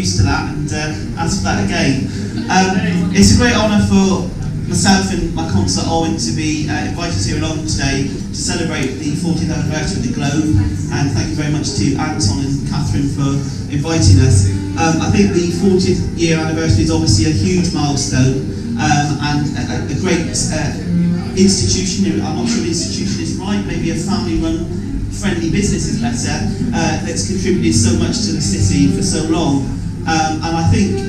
used to that and ask for that again. It's a great honour for myself and my consort Owen to be invited here along today to celebrate the 40th anniversary of the Globe, and thank you very much to Anton and Catherine for inviting us. I think the 40th year anniversary is obviously a huge milestone and a great institution. I'm not sure the institution is right, maybe a family-run friendly business is better, that's contributed so much to the city for so long. And I think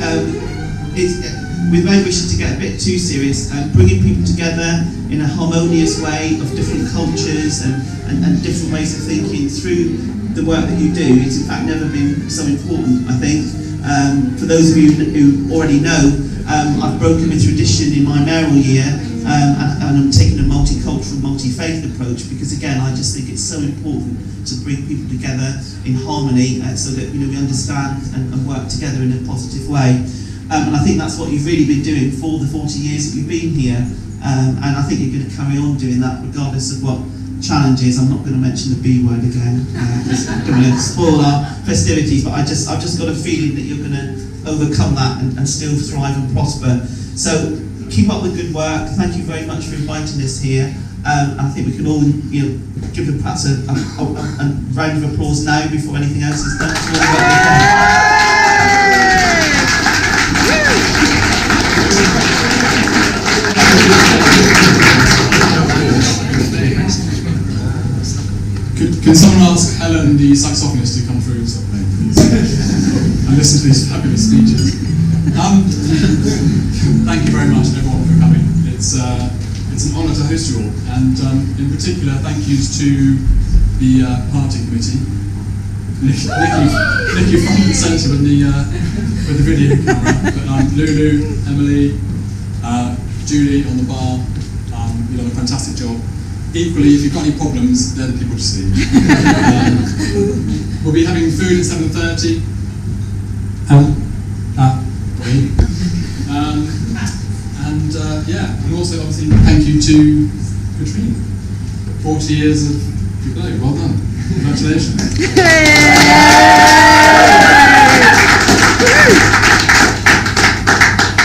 we may wish to get a bit too serious, bringing people together in a harmonious way of different cultures and different ways of thinking through the work that you do. It's in fact never been so important, I think. For those of you who already know, I've broken with tradition in my mayoral year, and I'm taking a multicultural, multi-faith approach because, again, I just think it's so important to bring people together in harmony so that we understand and work together in a positive way. And I think that's what you've really been doing for the 40 years that you've been here, and I think you're going to carry on doing that regardless of what challenges. I'm not going to mention the B word again. I'm going to spoil our festivities, but I've just got a feeling that you're going to overcome that and still thrive and prosper. So keep up the good work. Thank you very much for inviting us here. I think we can all, give them perhaps a round of applause now before anything else is done. Can someone ask Helen, the saxophonist, to come through and listen to these fabulous speeches? Thank you very much, everyone, for coming. It's an honour to host you all, and in particular, thank yous to the party committee. Nicky front and centre with the video camera, but Lulu, Emily, Julie on the bar. You've done a fantastic job. Equally, if you've got any problems, they're the people to see. We'll be having food at 7:30. And also obviously thank you to Katrina. 40 years of the Globe, well done. Congratulations.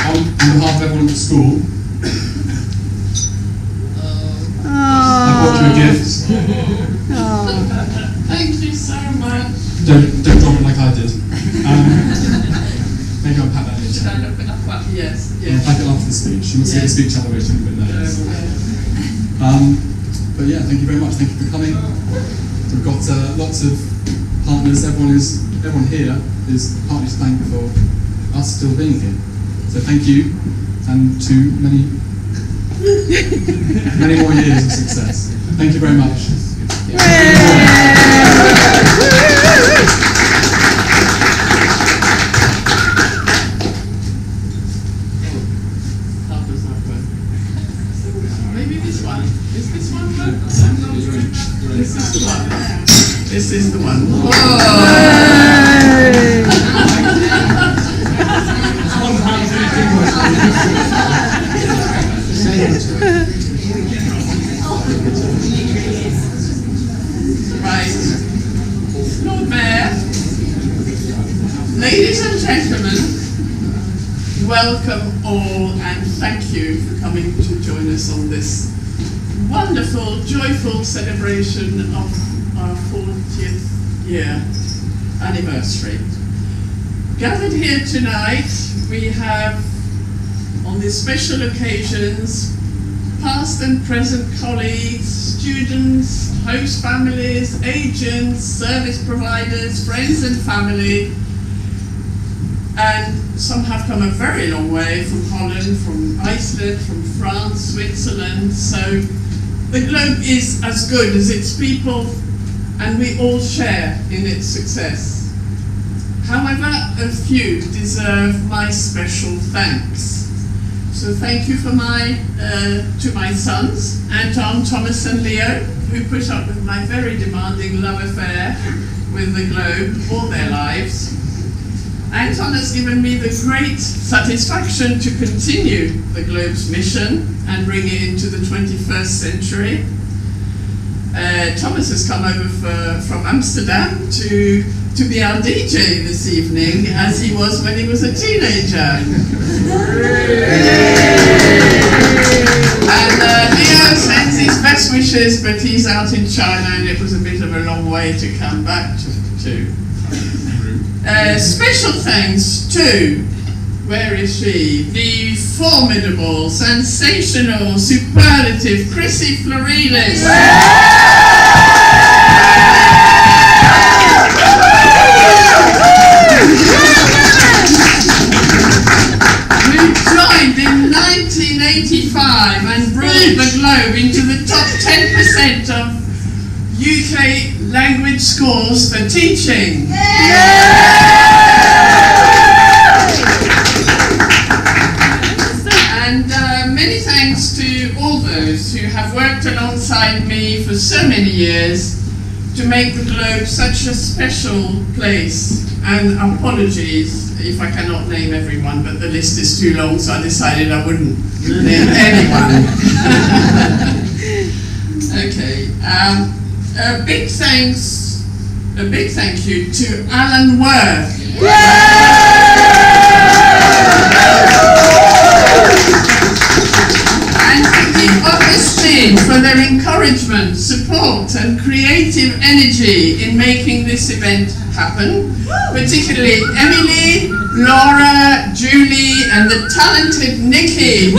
On behalf of everyone at the school, I brought you a gift. Thank you so much. Don't drop it like I did. Maybe I'll pack that later. Should I look it up? Yes. I'll pack it after the speech. You must see the speech otherwise, a bit nervous. But yeah, thank you very much. Thank you for coming. We've got lots of partners. Everyone here is partly to thank for us still being here. So thank you, and to many more years of success. Thank you very much. Maybe this one. Is this one? This is the one. Right. Lord Mayor, ladies and gentlemen, welcome all and thank you for coming to join us on this wonderful, joyful celebration of our 40th year anniversary. Gathered here tonight, we have, on these special occasions, past and present colleagues, students, host families, agents, service providers, friends and family, and some have come a very long way from Holland, from Iceland, from France, Switzerland, so the Globe is as good as its people, and we all share in its success. However, a few deserve my special thanks. So thank you to my sons, Anton, Thomas and Leo, who put up with my very demanding love affair with the Globe all their lives. Anton has given me the great satisfaction to continue the Globe's mission and bring it into the 21st century. Thomas has come over from Amsterdam to be our DJ this evening, as he was when he was a teenager. And Leo sends his best wishes, but he's out in China and it was a bit of a long way to come back to. Special thanks to, where is she? The formidable, sensational, superlative Chrissy Floriles. Who joined in 1985 and brought the Globe into the top 10% of UK language scores for teaching. And many thanks to all those who have worked alongside me for so many years to make the Globe such a special place. And apologies if I cannot name everyone, but the list is too long, so I decided I wouldn't name anyone. Okay. A big thank you to Alan Worth. And the office team for their encouragement, support and creative energy in making this event happen, particularly Emily, Laura, Julie and the talented Nikki.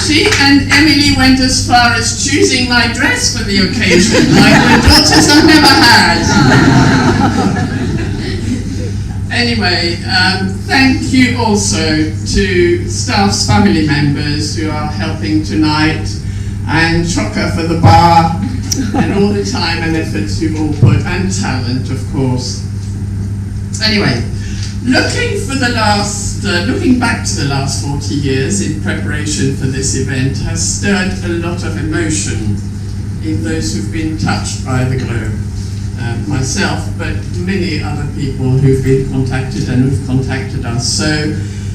She and Emily went as far as choosing my dress for the occasion, like my daughters have never had. Anyway, thank you also to staff's family members who are helping tonight, and Chocker for the bar, and all the time and efforts you've all put, and talent, of course. Anyway, looking back to the last 40 years in preparation for this event has stirred a lot of emotion in those who've been touched by the Globe. Myself, but many other people who've been contacted and who've contacted us. So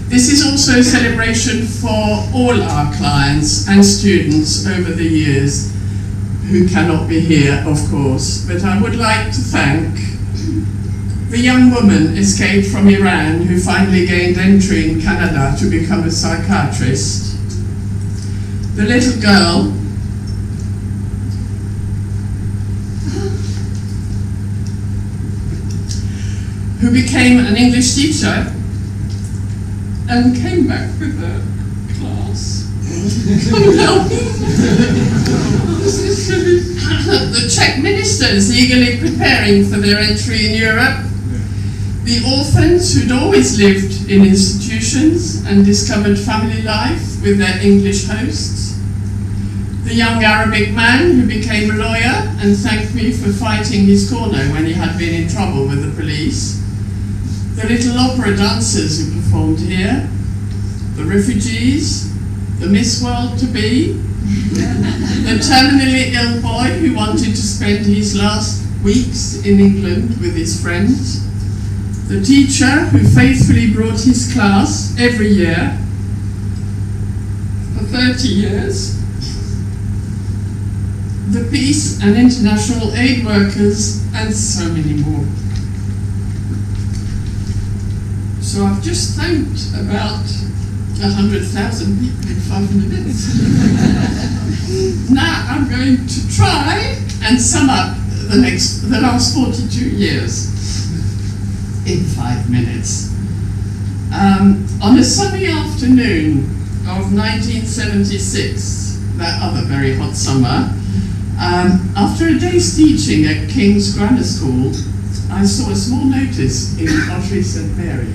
this is also a celebration for all our clients and students over the years who cannot be here, of course. But I would like to thank the young woman escaped from Iran who finally gained entry in Canada to become a psychiatrist, the little girl who became an English teacher and came back with a class. Come help me. The Czech ministers eagerly preparing for their entry in Europe. The orphans who'd always lived in institutions and discovered family life with their English hosts. The young Arabic man who became a lawyer and thanked me for fighting his corner when he had been in trouble with the police. The little opera dancers who performed here. The refugees. The Miss World to be. The terminally ill boy who wanted to spend his last weeks in England with his friends. The teacher who faithfully brought his class every year for 30 years. The peace and international aid workers, and so many more. So I've just thanked about 100,000 people in 5 minutes. Now I'm going to try and sum up the last 42 years in 5 minutes. On a sunny afternoon of 1976, that other very hot summer, after a day's teaching at King's Grammar School, I saw a small notice in Ottery St Mary.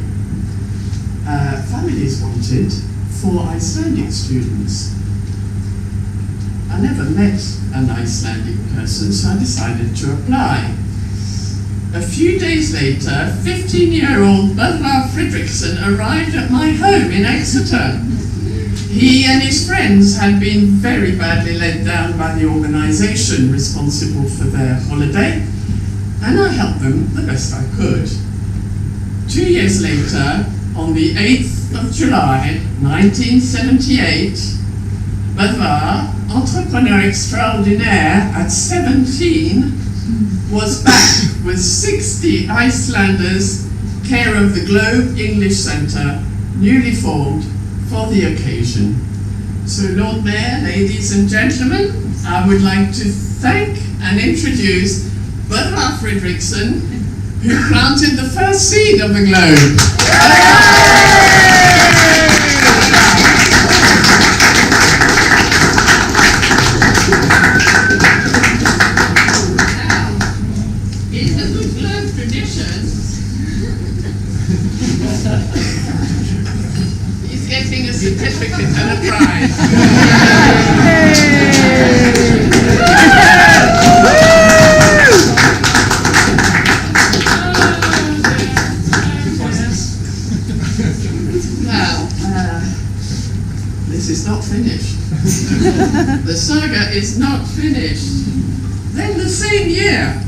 Families wanted for Icelandic students. I never met an Icelandic person, so I decided to apply. A few days later, 15-year-old Böðvar Fredriksson arrived at my home in Exeter. He and his friends had been very badly let down by the organisation responsible for their holiday, and I helped them the best I could. 2 years later, on the 8th of July 1978, Böðvar, entrepreneur extraordinaire at 17, was back with 60 Icelanders, care of the Globe English Centre, newly formed for the occasion. So Lord Mayor, ladies and gentlemen, I would like to thank and introduce Böðvar Fredriksson, who planted the first seed of the Globe. In the good Globe tradition, he's getting a certificate and a prize. This is not finished. The saga is not finished. Then the same year,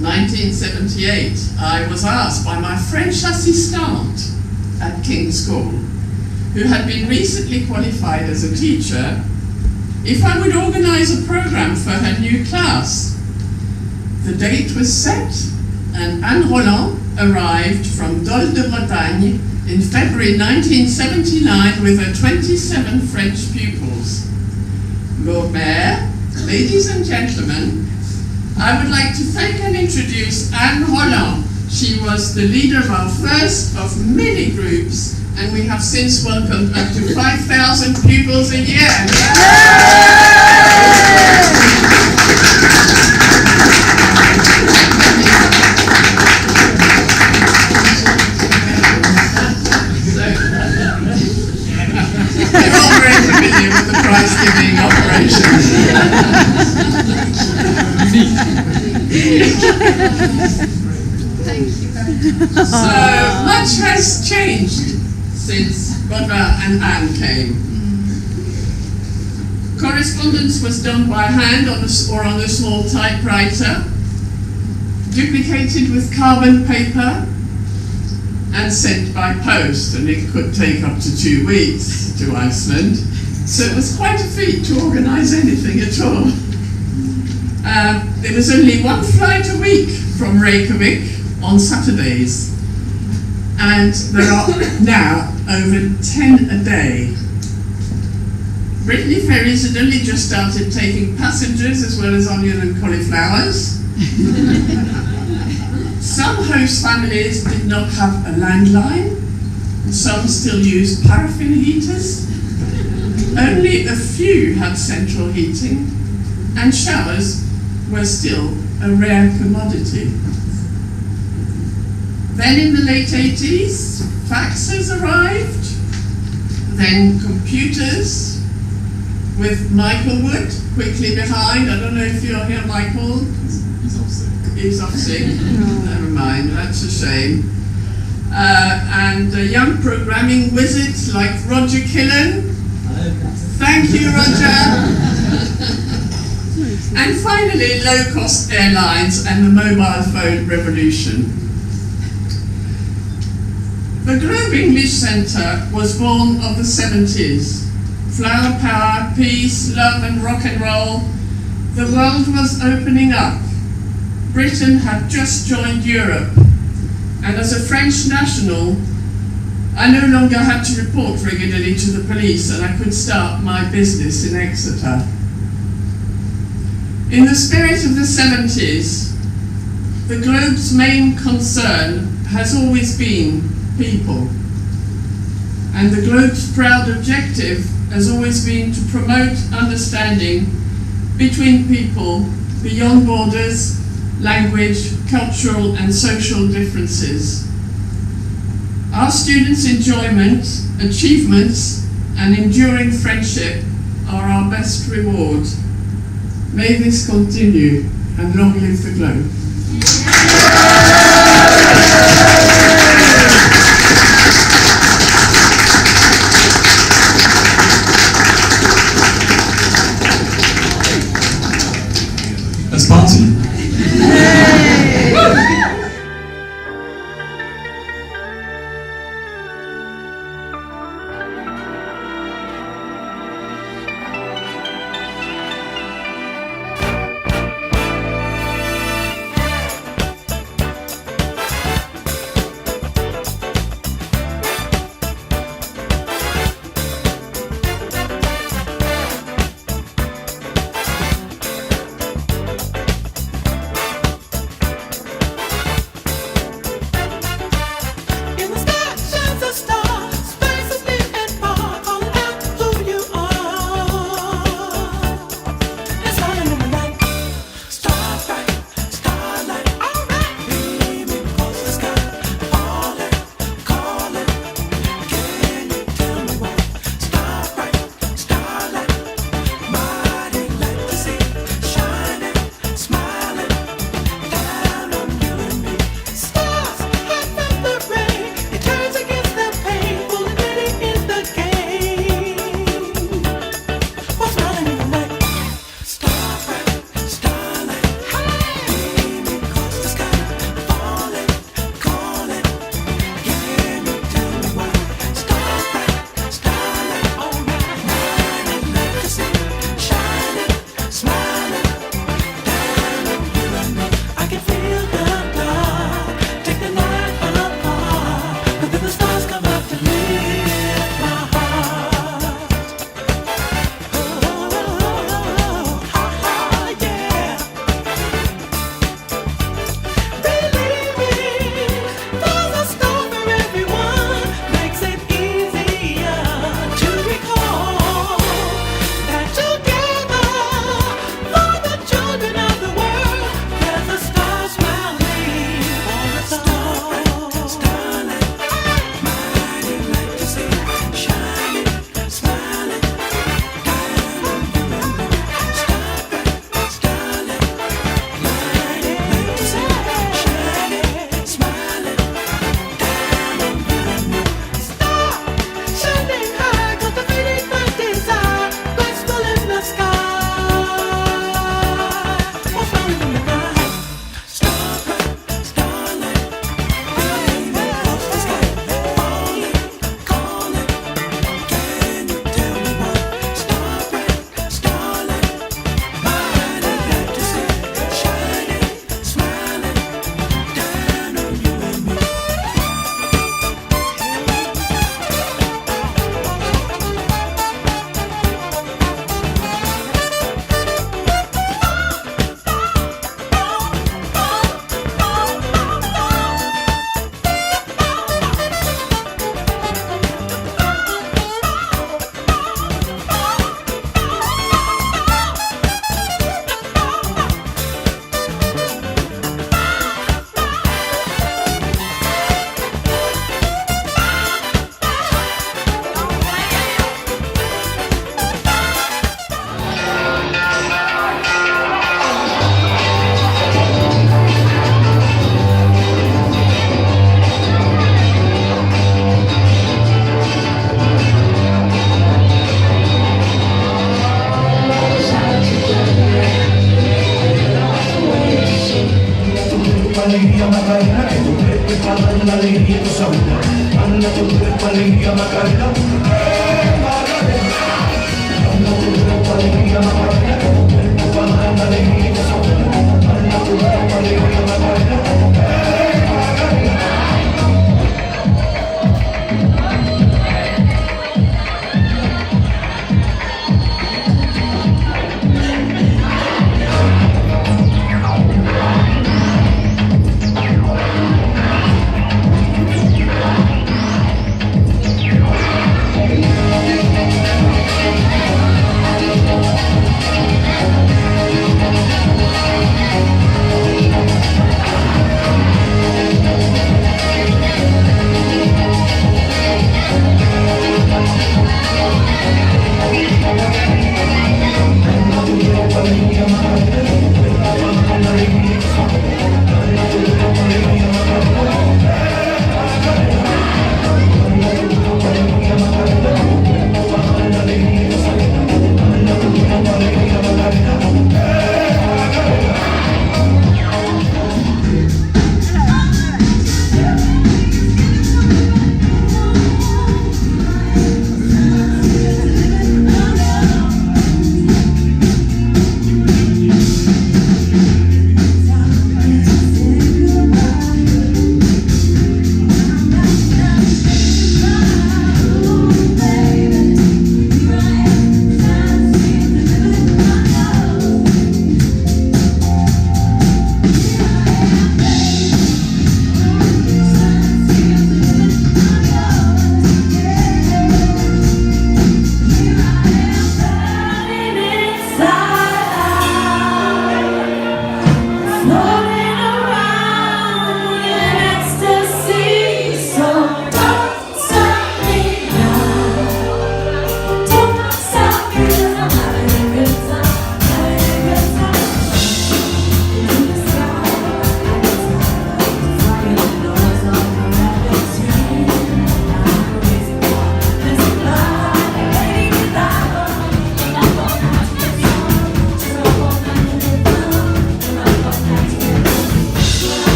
1978, I was asked by my French assistant at King's School, who had been recently qualified as a teacher, if I would organise a programme for her new class. The date was set, and Anne Roland arrived from Dol de Bretagne in February 1979 with her 27 French pupils. Lord Mayor, ladies and gentlemen, I would like to thank and introduce Anne Roland. She was the leader of our first of many groups, and we have since welcomed up to 5,000 pupils a year. They're all very familiar with the prize-giving operation. Thank you very much. So much has changed since Godva and Anne came. Correspondence was done by hand on a small typewriter, duplicated with carbon paper, and sent by post, and it could take up to 2 weeks to Iceland. So it was quite a feat to organise anything at all. There was only one flight a week from Reykjavik on Saturdays, and there are now over 10 a day. Brittany Ferries had only just started taking passengers as well as onion and cauliflowers. Some host families did not have a landline, some still used paraffin heaters. Only a few had central heating, and showers were still a rare commodity. Then in the late 80s, faxes arrived, then computers, with Michael Wood quickly behind. I don't know if you're here, Michael. He's off sick. He's off sick. Never mind, that's a shame. And young programming wizards like Roger Killen. Thank you, Roger. And finally, low-cost airlines and the mobile phone revolution. The Globe English Centre was born of the 70s. Flower power, peace, love and rock and roll. The world was opening up. Britain had just joined Europe. And as a French national, I no longer had to report regularly to the police, and I could start my business in Exeter. In the spirit of the 70s, the Globe's main concern has always been people. And the Globe's proud objective has always been to promote understanding between people beyond borders, language, cultural and social differences. Our students' enjoyment, achievements and enduring friendship are our best reward. May this continue, and long live the Globe. Let's party. alegría Macarena, que tu cuerpo es para dar la alegría a tu sabor. Manda tu cuerpo alegría Macarena, Macarena. Manda tu cuerpo alegría Macarena, que tu cuerpo es para dar la alegría a tu sabor. Manda tu cuerpo alegría Macarena, Macarena.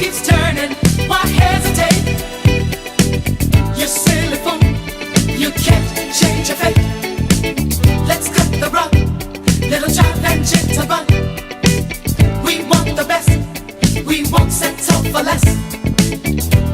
keeps turning, why hesitate? You silly fool, you can't change your fate. Let's cut the rug, little jive and jitterbug. We want the best, we won't settle for less.